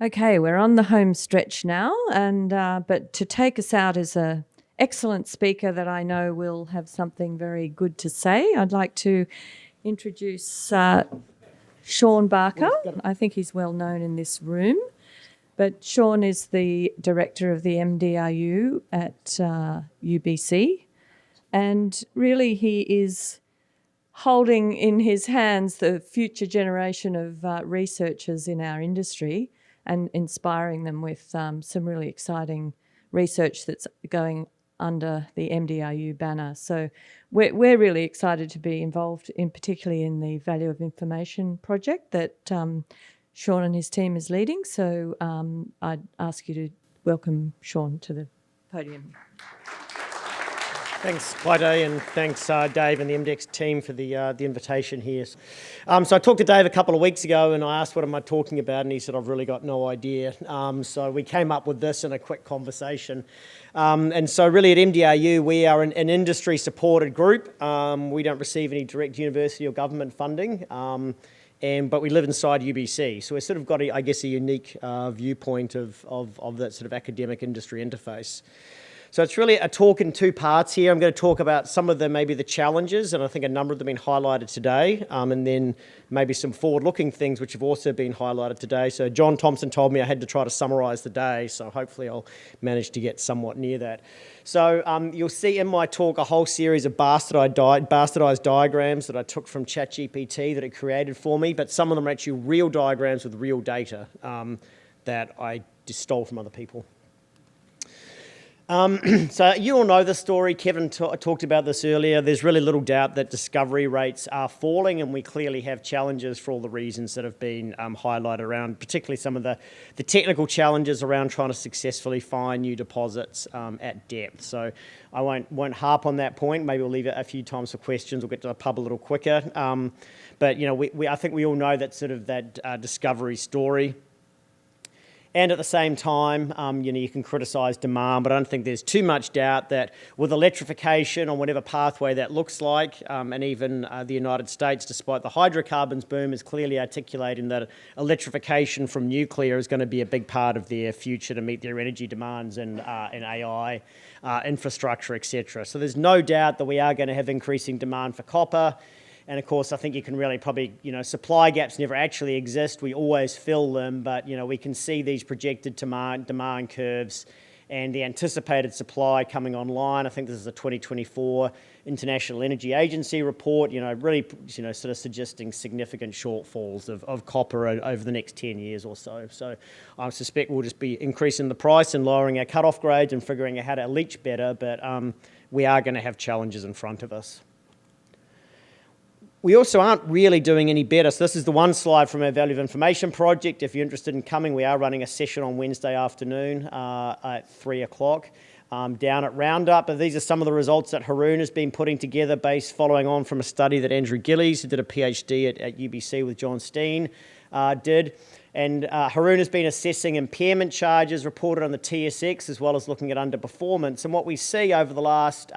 Okay, we're on the home stretch now, and but to take us out is a excellent speaker that I know will have something very good to say. I'd like to introduce Shaun Barker. I think he's well known in this room, but Shaun is the director of the MDRU at UBC, and really he is holding in his hands the future generation of researchers in our industry and inspiring them with some really exciting research that's going under the MDRU banner. So we're really excited to be involved particularly in the Value of Information project that Shaun and his team is leading. So I'd ask you to welcome Shaun to the podium. Thanks, Paite, and thanks, Dave and the MDEX team for the invitation here. So I talked to Dave a couple of weeks ago and I asked what am I talking about, and he said, I've really got no idea. So we came up with this in a quick conversation. And so really at MDRU, we are an industry-supported group. We don't receive any direct university or government funding, but we live inside UBC. So we've sort of got, I guess, a unique viewpoint of that sort of academic industry interface. So it's really a talk in two parts here. I'm going to talk about some of maybe the challenges, and I think a number of them have been highlighted today, and then maybe some forward-looking things which have also been highlighted today. So John Thompson told me I had to try to summarise the day, so hopefully I'll manage to get somewhat near that. So you'll see in my talk a whole series of bastardised diagrams that I took from ChatGPT that it created for me, but some of them are actually real diagrams with real data that I just stole from other people. So you all know the story. Kevin talked about this earlier. There's really little doubt that discovery rates are falling, and we clearly have challenges for all the reasons that have been highlighted around, particularly some of the technical challenges around trying to successfully find new deposits at depth. So I won't harp on that point. Maybe we'll leave it a few times for questions. We'll get to the pub a little quicker. But you know, I think we all know that sort of that discovery story. And at the same time, you can criticise demand, but I don't think there's too much doubt that with electrification on whatever pathway that looks like, and even the United States, despite the hydrocarbons boom, is clearly articulating that electrification from nuclear is going to be a big part of their future to meet their energy demands and AI, infrastructure, etc. So there's no doubt that we are going to have increasing demand for copper. And of course, I think you can really probably, supply gaps never actually exist. We always fill them, but, we can see these projected demand curves and the anticipated supply coming online. I think this is a 2024 International Energy Agency report, really, sort of suggesting significant shortfalls of copper over the next 10 years or so. So I suspect we'll just be increasing the price and lowering our cut-off grades and figuring out how to leach better, but we are going to have challenges in front of us. We also aren't really doing any better. So this is the one slide from our Value of Information project. If you're interested in coming, we are running a session on Wednesday afternoon at 3 o'clock down at Roundup. But these are some of the results that Haroon has been putting together following on from a study that Andrew Gillies, who did a PhD at UBC with John Steen, did. And Haroon has been assessing impairment charges reported on the TSX as well as looking at underperformance. And what we see over the last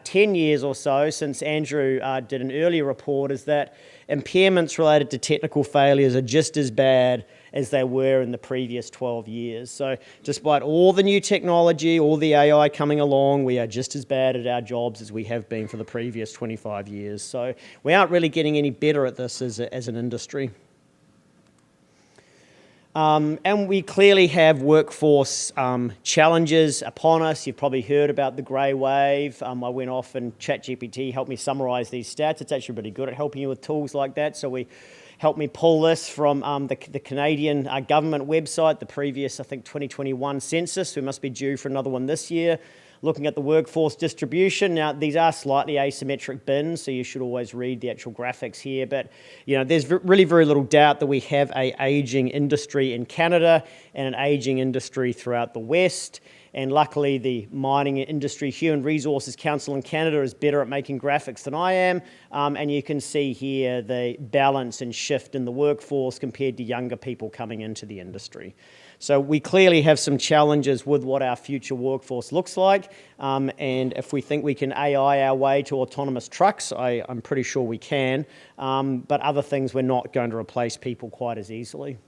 10 years or so since Andrew did an earlier report is that impairments related to technical failures are just as bad as they were in the previous 12 years. So despite all the new technology, all the AI coming along, we are just as bad at our jobs as we have been for the previous 25 years. So we aren't really getting any better at this as an industry. And we clearly have workforce challenges upon us. You've probably heard about the grey wave. I went off and ChatGPT helped me summarise these stats. It's actually pretty good at helping you with tools like that. So we helped me pull this from the Canadian government website, the previous, I think, 2021 census. We must be due for another one this year. Looking at the workforce distribution. Now, these are slightly asymmetric bins, so you should always read the actual graphics here. But, there's really very little doubt that we have an ageing industry in Canada and an ageing industry throughout the West. And luckily, the Mining Industry Human Resources Council in Canada is better at making graphics than I am. And you can see here the balance and shift in the workforce compared to younger people coming into the industry. So we clearly have some challenges with what our future workforce looks like. And if we think we can AI our way to autonomous trucks, I'm pretty sure we can. But other things, we're not going to replace people quite as easily.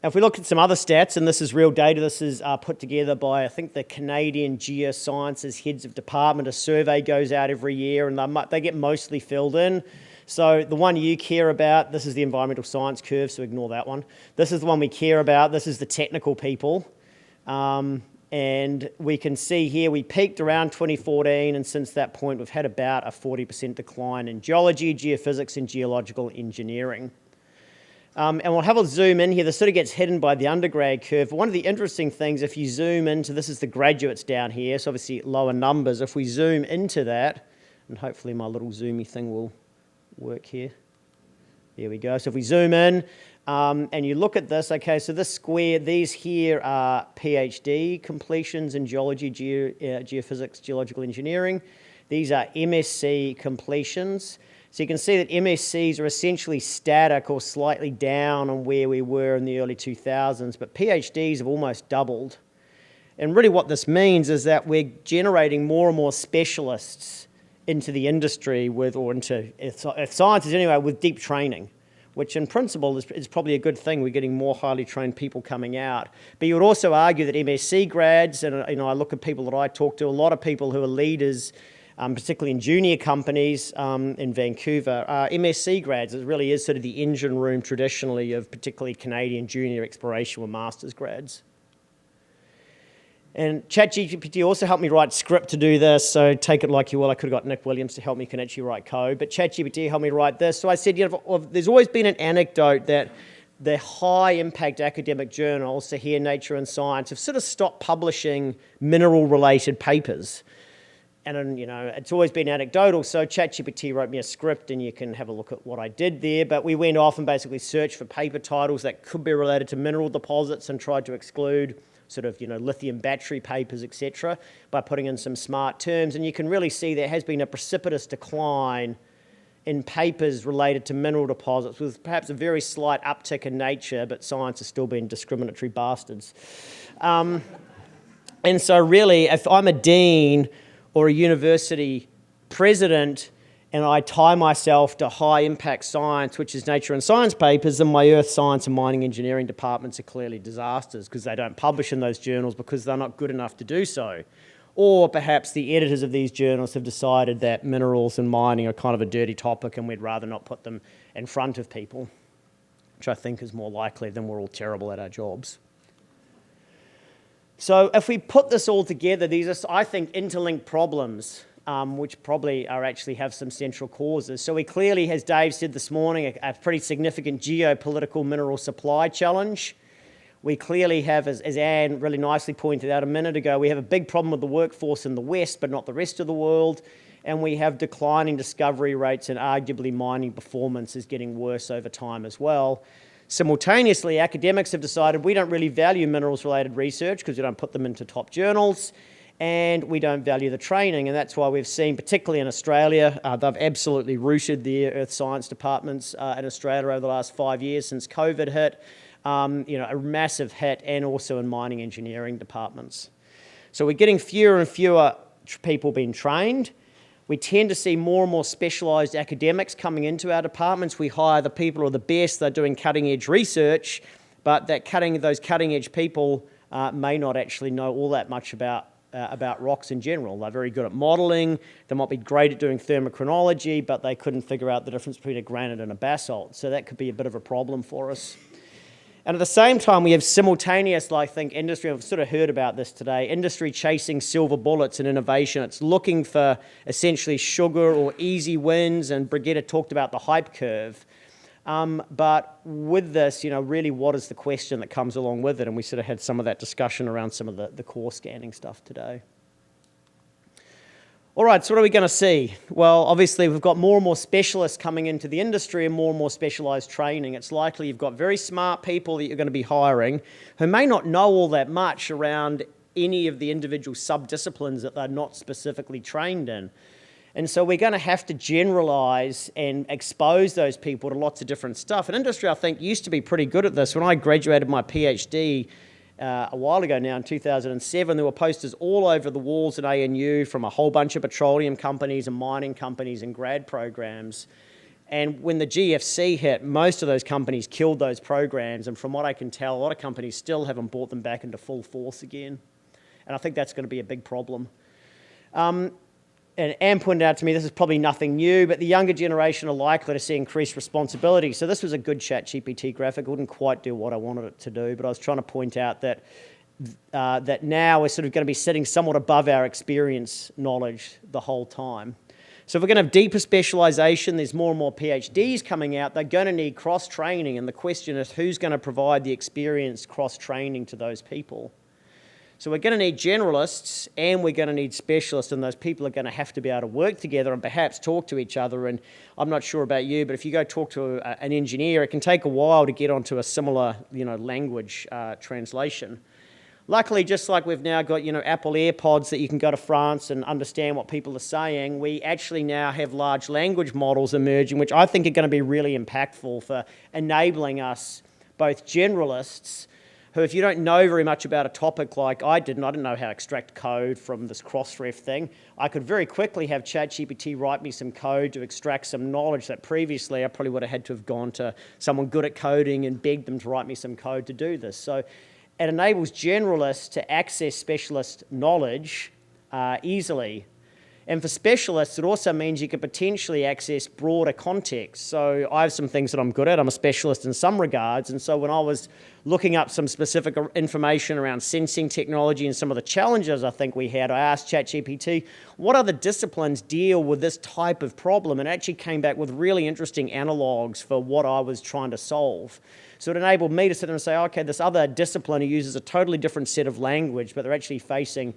If we look at some other stats, and this is real data, this is put together by, I think, the Canadian Geosciences Heads of Department. A survey goes out every year, and they get mostly filled in. So the one you care about, this is the environmental science curve, so ignore that one. This is the one we care about. This is the technical people. And we can see here we peaked around 2014, and since that point we've had about a 40% decline in geology, geophysics, and geological engineering. And we'll have a zoom in here. This sort of gets hidden by the undergrad curve. But one of the interesting things, if you zoom into, this is the graduates down here, so obviously lower numbers. If we zoom into that, and hopefully my little zoomy thing will work here. There we go. So if we zoom in and you look at this, okay, so this square, these here are PhD completions in geology, geophysics, geological engineering. These are MSc completions. So you can see that MSCs are essentially static or slightly down on where we were in the early 2000s, but PhDs have almost doubled. And really what this means is that we're generating more and more specialists into the industry or into earth sciences anyway, with deep training, which in principle is probably a good thing. We're getting more highly trained people coming out. But you would also argue that MSc grads, and I look at people that I talk to, a lot of people who are leaders, particularly in junior companies in Vancouver, MSc grads. It really is sort of the engine room traditionally of particularly Canadian junior exploration or master's grads. And ChatGPT also helped me write script to do this, so take it like you will. I could have got Nick Williams to help me can actually write code, but ChatGPT helped me write this. So I said, there's always been an anecdote that the high-impact academic journals, so here Nature and Science, have sort of stopped publishing mineral-related papers. And, it's always been anecdotal, so ChatGPT wrote me a script, and you can have a look at what I did there. But we went off and basically searched for paper titles that could be related to mineral deposits and tried to exclude sort of, lithium battery papers, etc., by putting in some smart terms. And you can really see there has been a precipitous decline in papers related to mineral deposits, with perhaps a very slight uptick in Nature, but Science has still been discriminatory bastards. And so really, if I'm a dean or a university president and I tie myself to high-impact science, which is Nature and Science papers, then my earth science and mining engineering departments are clearly disasters because they don't publish in those journals because they're not good enough to do so. Or perhaps the editors of these journals have decided that minerals and mining are kind of a dirty topic and we'd rather not put them in front of people, which I think is more likely than we're all terrible at our jobs. So if we put this all together, these are, I think, interlinked problems, which probably actually have some central causes. So we clearly, as Dave said this morning, a pretty significant geopolitical mineral supply challenge. We clearly have, as Anne really nicely pointed out a minute ago, we have a big problem with the workforce in the West, but not the rest of the world. And we have declining discovery rates, and arguably mining performance is getting worse over time as well. Simultaneously, academics have decided we don't really value minerals-related research because we don't put them into top journals, and we don't value the training. And that's why we've seen, particularly in Australia, they've absolutely rooted their earth science departments in Australia over the last 5 years since COVID hit. A massive hit, and also in mining engineering departments. So we're getting fewer and fewer people being trained. We tend to see more and more specialised academics coming into our departments. We hire the people who are the best, they're doing cutting-edge research, but those cutting-edge people may not actually know all that much about rocks in general. They're very good at modelling, they might be great at doing thermochronology, but they couldn't figure out the difference between a granite and a basalt. So that could be a bit of a problem for us. And at the same time, we have simultaneous, I think, industry, I've sort of heard about this today, industry chasing silver bullets and innovation. It's looking for essentially sugar or easy wins, and Brigitte talked about the hype curve. But with this, really what is the question that comes along with it? And we sort of had some of that discussion around some of the core scanning stuff today. All right, so what are we going to see? Well, obviously, we've got more and more specialists coming into the industry and more specialised training. It's likely you've got very smart people that you're going to be hiring who may not know all that much around any of the individual sub-disciplines that they're not specifically trained in. And so we're going to have to generalise and expose those people to lots of different stuff. And industry, I think, used to be pretty good at this. When I graduated my PhD, a while ago now, in 2007, there were posters all over the walls at ANU from a whole bunch of petroleum companies and mining companies and grad programs. And when the GFC hit, most of those companies killed those programs. And from what I can tell, a lot of companies still haven't brought them back into full force again. And I think that's going to be a big problem. And Anne pointed out to me, this is probably nothing new, but the younger generation are likely to see increased responsibility. So this was a good ChatGPT graphic. It wouldn't quite do what I wanted it to do, but I was trying to point out that that now we're sort of going to be sitting somewhat above our experience knowledge the whole time. So if we're going to have deeper specialisation, there's more and more PhDs coming out, they're going to need cross-training, and the question is who's going to provide the experienced cross-training to those people? So we're going to need generalists and we're going to need specialists, and those people are going to have to be able to work together and perhaps talk to each other. And I'm not sure about you, but if you go talk to an engineer, it can take a while to get onto a similar, language translation. Luckily, just like we've now got, Apple AirPods that you can go to France and understand what people are saying, we actually now have large language models emerging, which I think are going to be really impactful for enabling us, both generalists, who if you don't know very much about a topic like I didn't know how to extract code from this Crossref thing, I could very quickly have ChatGPT write me some code to extract some knowledge that previously I probably would have had to have gone to someone good at coding and begged them to write me some code to do this. So it enables generalists to access specialist knowledge easily. And for specialists, it also means you can potentially access broader context. So I have some things that I'm good at. I'm a specialist in some regards. And so when I was looking up some specific information around sensing technology and some of the challenges I think we had, I asked ChatGPT, what other disciplines deal with this type of problem? And it actually came back with really interesting analogs for what I was trying to solve. So it enabled me to sit there and say, okay, this other discipline uses a totally different set of language, but they're actually facing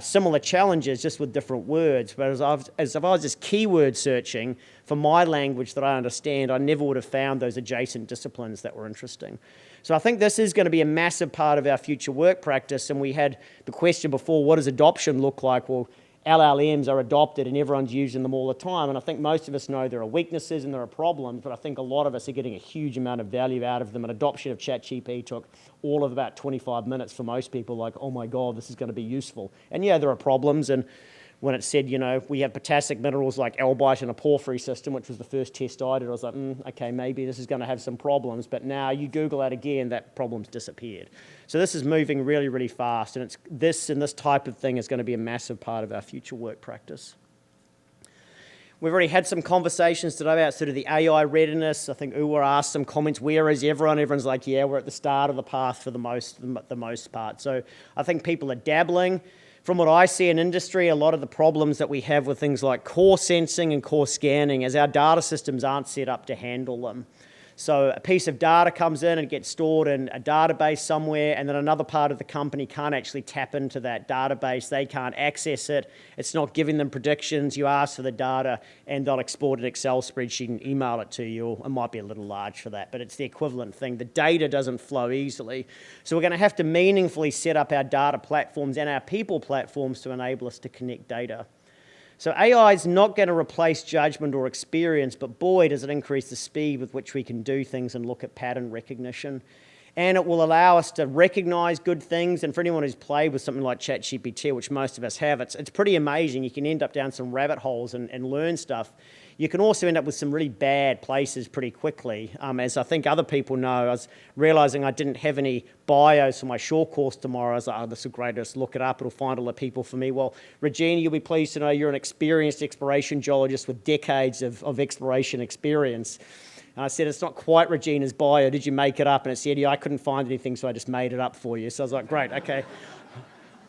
similar challenges, just with different words. But as if I was just keyword searching for my language that I understand, I never would have found those adjacent disciplines that were interesting. So I think this is going to be a massive part of our future work practice. And we had the question before, what does adoption look like? Well, LLMs are adopted and everyone's using them all the time. And I think most of us know there are weaknesses and there are problems, but I think a lot of us are getting a huge amount of value out of them. And adoption of ChatGPT took all of about 25 minutes for most people, like, oh my God, this is going to be useful. And yeah, there are problems. And when it said, we have potassic minerals like albite in a porphyry system, which was the first test I did, I was like, okay, maybe this is going to have some problems. But now you Google that again, that problem's disappeared. So this is moving really, really fast. And this type of thing is going to be a massive part of our future work practice. We've already had some conversations today about sort of the AI readiness. I think Uwa asked some comments, where is everyone? Everyone's like, yeah, we're at the start of the path for the most part. So I think people are dabbling. From what I see in industry, a lot of the problems that we have with things like core sensing and core scanning is our data systems aren't set up to handle them. So a piece of data comes in and gets stored in a database somewhere, and then another part of the company can't actually tap into that database. They can't access it. It's not giving them predictions. You ask for the data, and they'll export an Excel spreadsheet and email it to you. It might be a little large for that, but it's the equivalent thing. The data doesn't flow easily. So we're going to have to meaningfully set up our data platforms and our people platforms to enable us to connect data. So AI is not going to replace judgment or experience, but boy, does it increase the speed with which we can do things and look at pattern recognition. And it will allow us to recognize good things. And for anyone who's played with something like ChatGPT, which most of us have, it's pretty amazing. You can end up down some rabbit holes and learn stuff. You can also end up with some really bad places pretty quickly. As I think other people know, I was realizing I didn't have any bios for my short course tomorrow. I was like, oh, this is great, just look it up, it'll find all the people for me. Well, Regina, you'll be pleased to know you're an experienced exploration geologist with decades of exploration experience. And I said, it's not quite Regina's bio, did you make it up? And it said, yeah, I couldn't find anything, so I just made it up for you. So I was like, great, okay.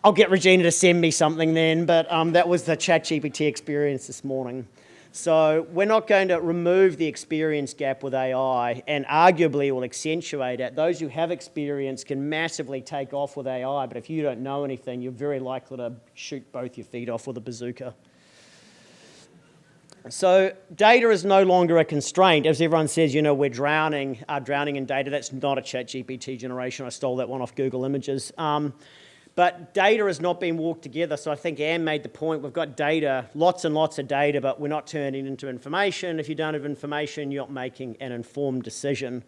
I'll get Regina to send me something then, but that was the ChatGPT experience this morning. So we're not going to remove the experience gap with AI, and arguably will accentuate it. Those who have experience can massively take off with AI, but if you don't know anything, you're very likely to shoot both your feet off with a bazooka. So data is no longer a constraint. As everyone says, we're drowning in data. That's not a ChatGPT generation. I stole that one off Google Images. But data has not been walked together. So I think Anne made the point, we've got data, lots and lots of data, but we're not turning it into information. If you don't have information, you're not making an informed decision.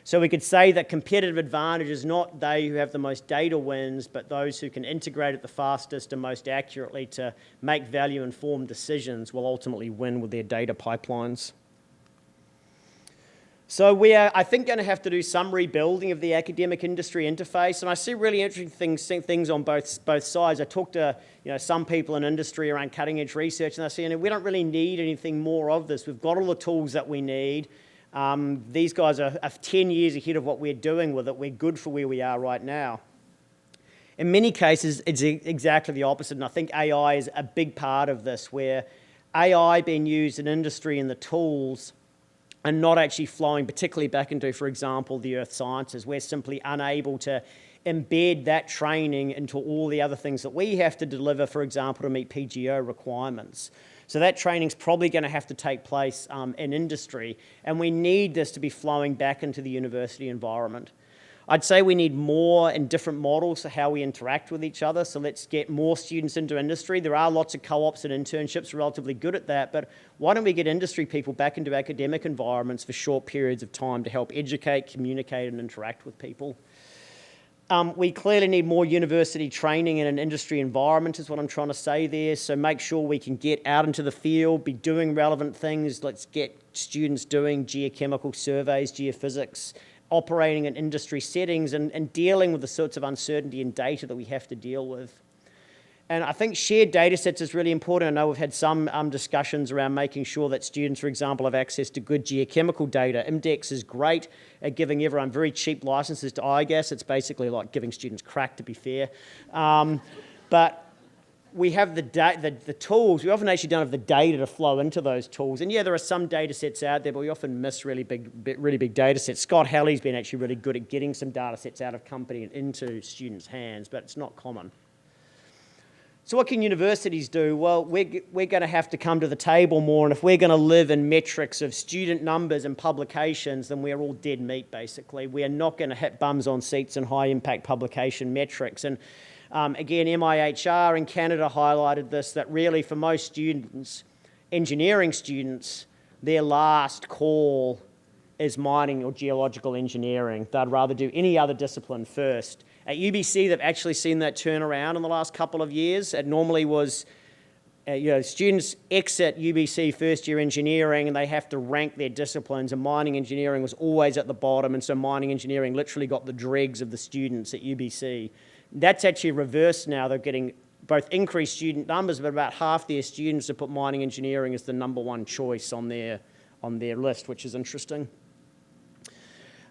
So we could say that competitive advantage is not they who have the most data wins, but those who can integrate it the fastest and most accurately to make value-informed decisions will ultimately win with their data pipelines. So we are, I think, going to have to do some rebuilding of the academic industry interface, and I see really interesting things on both sides. I talked to some people in industry around cutting-edge research, and they're saying we don't really need anything more of this. We've got all the tools that we need. These guys are 10 years ahead of what we're doing with it. We're good for where we are right now. In many cases, it's exactly the opposite, and I think AI is a big part of this, where AI being used in industry and the tools and not actually flowing particularly back into, for example, the earth sciences. We're simply unable to embed that training into all the other things that we have to deliver, for example, to meet PGO requirements. So that training's probably going to have to take place in industry, and we need this to be flowing back into the university environment. I'd say we need more and different models for how we interact with each other, so let's get more students into industry. There are lots of co-ops and internships relatively good at that, but why don't we get industry people back into academic environments for short periods of time to help educate, communicate, and interact with people? We clearly need more university training in an industry environment is what I'm trying to say there, so make sure we can get out into the field, be doing relevant things. Let's get students doing geochemical surveys, geophysics, operating in industry settings and dealing with the sorts of uncertainty in data that we have to deal with. And I think shared data sets is really important. I know we've had some discussions around making sure that students, for example, have access to good geochemical data. IMDEX is great at giving everyone very cheap licenses to iGas. It's basically like giving students crack, to be fair. But we have the tools. We often actually don't have the data to flow into those tools. And yeah, there are some data sets out there, but we often miss really big data sets. Scott Halley's been actually really good at getting some data sets out of company and into students' hands, but it's not common. So what can universities do? Well, we're going to have to come to the table more, and if we're going to live in metrics of student numbers and publications, then we're all dead meat, basically. We are not going to hit bums on seats and high-impact publication metrics. And again, MIHR in Canada highlighted this, that really for most students, engineering students, their last call is mining or geological engineering. They'd rather do any other discipline first. At UBC, they've actually seen that turn around in the last couple of years. It normally was, students exit UBC first year engineering and they have to rank their disciplines, and mining engineering was always at the bottom, and so mining engineering literally got the dregs of the students at UBC. That's actually reversed now. They're getting both increased student numbers, but about half their students have put mining engineering as the #1 choice on their list, which is interesting.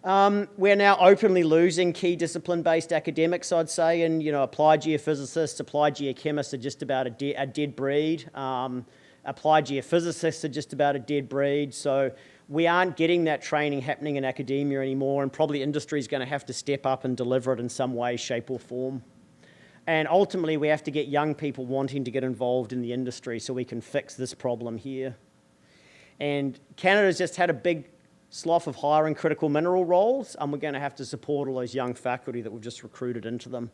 We're now openly losing key discipline-based academics, I'd say, and applied geophysicists, applied geochemists are just about a dead breed. Applied geophysicists are just about a dead breed. So we aren't getting that training happening in academia anymore, and probably industry is going to have to step up and deliver it in some way, shape, or form. And ultimately, we have to get young people wanting to get involved in the industry so we can fix this problem here. And Canada's just had a big slough of hiring critical mineral roles, and we're going to have to support all those young faculty that we've just recruited into them.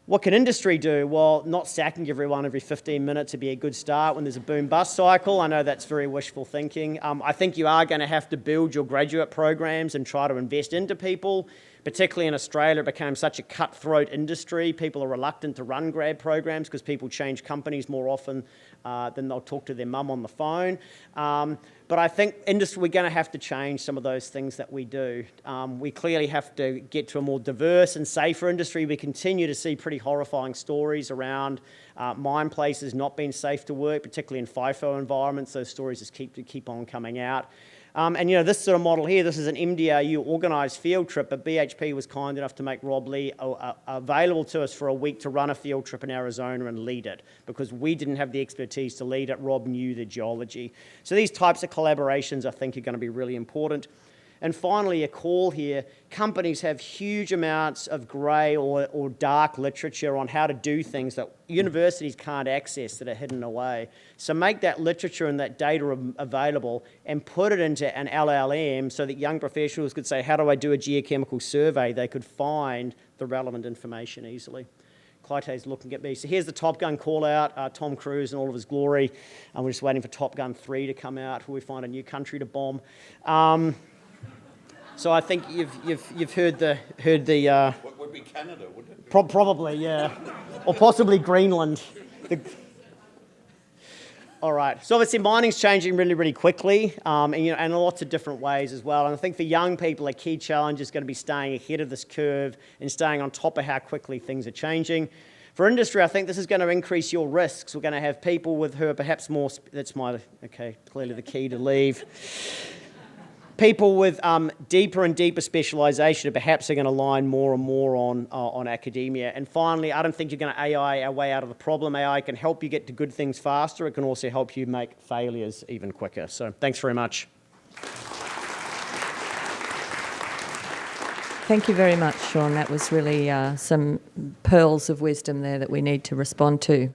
What can industry do? Well, not sacking everyone every 15 minutes would be a good start when there's a boom-bust cycle. I know that's very wishful thinking. I think you are going to have to build your graduate programs and try to invest into people. Particularly in Australia, it became such a cutthroat industry. People are reluctant to run grad programs because people change companies more often than they'll talk to their mum on the phone. But I think industry, we're going to have to change some of those things that we do. We clearly have to get to a more diverse and safer industry. We continue to see pretty horrifying stories around mine places not being safe to work, particularly in FIFO environments. Those stories just keep on coming out. And this sort of model here, this is an MDRU organised field trip, but BHP was kind enough to make Rob Lee available to us for a week to run a field trip in Arizona and lead it, because we didn't have the expertise to lead it. Rob knew the geology. So these types of collaborations, I think, are going to be really important. And finally, a call here, companies have huge amounts of grey or dark literature on how to do things that universities can't access, that are hidden away. So make that literature and that data available and put it into an LLM so that young professionals could say, how do I do a geochemical survey? They could find the relevant information easily. Clyde's looking at me. So here's the Top Gun call out, Tom Cruise in all of his glory. We're just waiting for Top Gun 3 to come out, where we find a new country to bomb. So I think you've heard the What would be Canada, wouldn't it? probably, yeah, or possibly Greenland. All right. So obviously mining's changing really, really quickly, and in lots of different ways as well. And I think for young people, a key challenge is going to be staying ahead of this curve and staying on top of how quickly things are changing. For industry, I think this is going to increase your risks. We're going to have people who are perhaps more. Clearly the key to leave. People with deeper and deeper specialisation perhaps are going to line more and more on academia. And finally, I don't think you're going to AI our way out of the problem. AI can help you get to good things faster. It can also help you make failures even quicker. So thanks very much. Thank you very much, Shaun. That was really some pearls of wisdom there that we need to respond to.